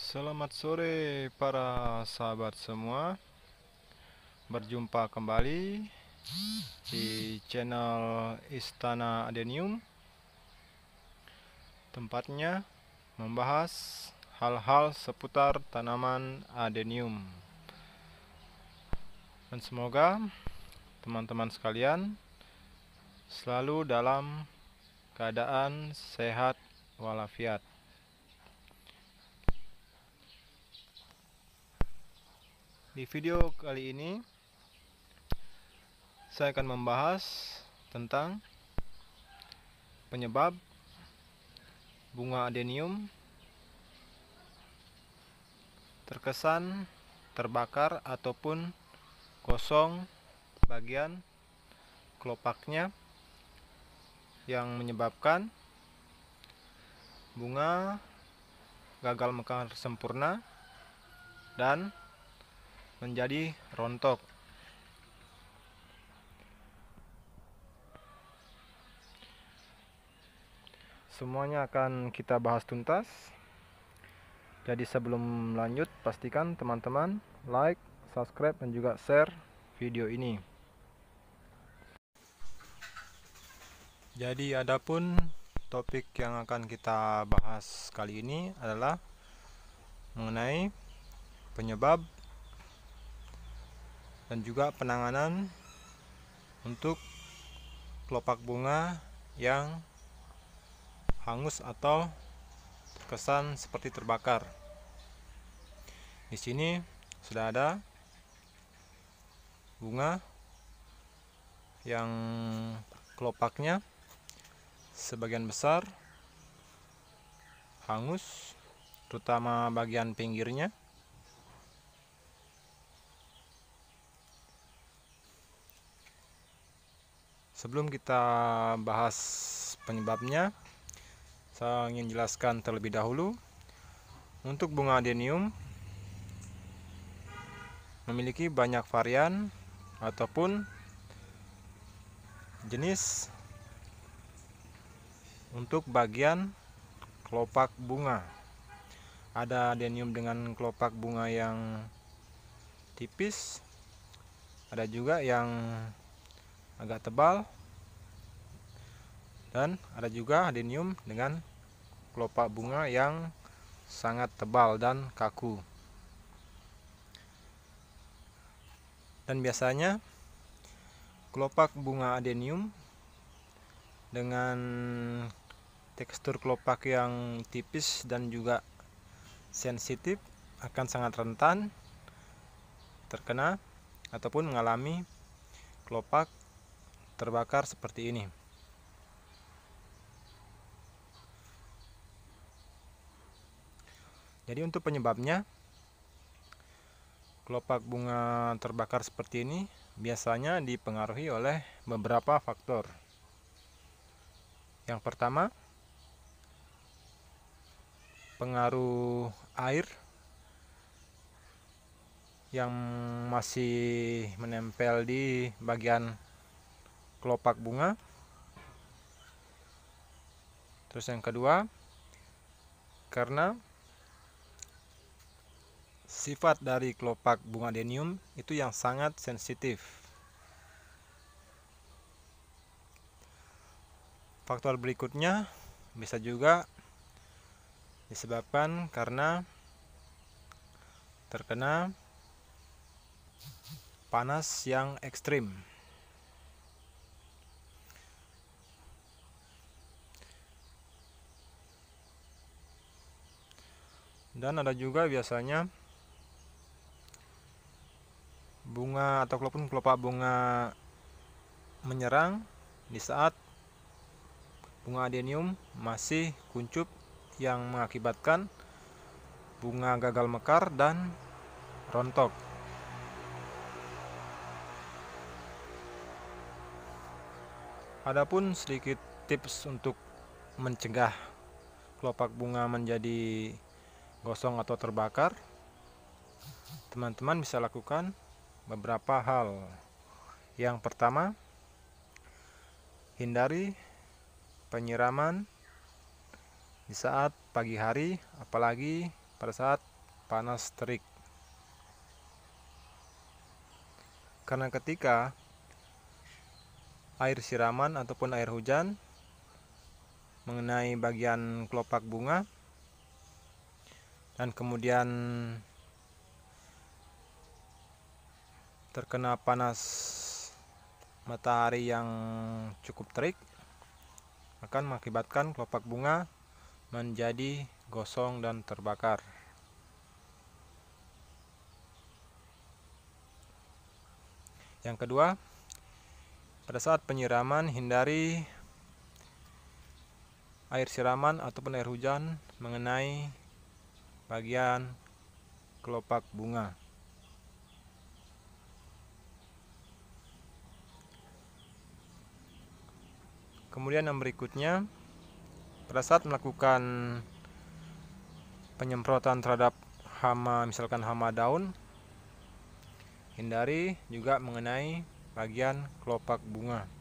Selamat sore para sahabat semua. Berjumpa kembali di channel Istana Adenium. Tempatnya membahas hal-hal seputar tanaman adenium. Dan semoga teman-teman sekalian selalu dalam keadaan sehat walafiat. Di video kali ini saya akan membahas tentang penyebab bunga adenium terkesan terbakar ataupun kosong bagian kelopaknya yang menyebabkan bunga gagal mekar sempurna dan menjadi rontok. Semuanya akan kita bahas tuntas. Jadi sebelum lanjut, pastikan teman-teman like, subscribe, dan juga share video ini. Jadi adapun topik yang akan kita bahas kali ini adalah mengenai penyebab dan juga penanganan untuk kelopak bunga yang hangus atau terkesan seperti terbakar. Di sini sudah ada bunga yang kelopaknya sebagian besar hangus, terutama bagian pinggirnya. Sebelum kita bahas penyebabnya, saya ingin jelaskan terlebih dahulu. Untuk bunga adenium memiliki banyak varian ataupun jenis untuk bagian kelopak bunga. Ada adenium dengan kelopak bunga yang tipis, ada juga yang agak tebal, dan ada juga adenium dengan kelopak bunga yang sangat tebal dan kaku. Dan biasanya kelopak bunga adenium dengan tekstur kelopak yang tipis dan juga sensitif akan sangat rentan terkena ataupun mengalami kelopak terbakar seperti ini. Jadi untuk penyebabnya, kelopak bunga terbakar seperti ini biasanya dipengaruhi oleh beberapa faktor. Yang pertama, pengaruh air yang masih menempel di bagian kelopak bunga. Terus yang kedua, karena sifat dari kelopak bunga adenium itu yang sangat sensitif. Faktor berikutnya bisa juga disebabkan karena terkena panas yang ekstrim. Dan ada juga biasanya bunga ataupun kelopak bunga menyerang di saat bunga adenium masih kuncup yang mengakibatkan bunga gagal mekar dan rontok. Adapun sedikit tips untuk mencegah kelopak bunga menjadi gosong atau terbakar, teman-teman bisa lakukan beberapa hal. Yang pertama, hindari penyiraman di saat pagi hari, apalagi pada saat panas terik. Karena ketika air siraman ataupun air hujan mengenai bagian kelopak bunga dan kemudian terkena panas matahari yang cukup terik, akan mengakibatkan kelopak bunga menjadi gosong dan terbakar. Yang kedua, pada saat penyiraman hindari air siraman ataupun air hujan mengenai bagian kelopak bunga. Kemudian yang berikutnya, pada saat melakukan penyemprotan terhadap hama, misalkan hama daun, hindari juga mengenai bagian kelopak bunga.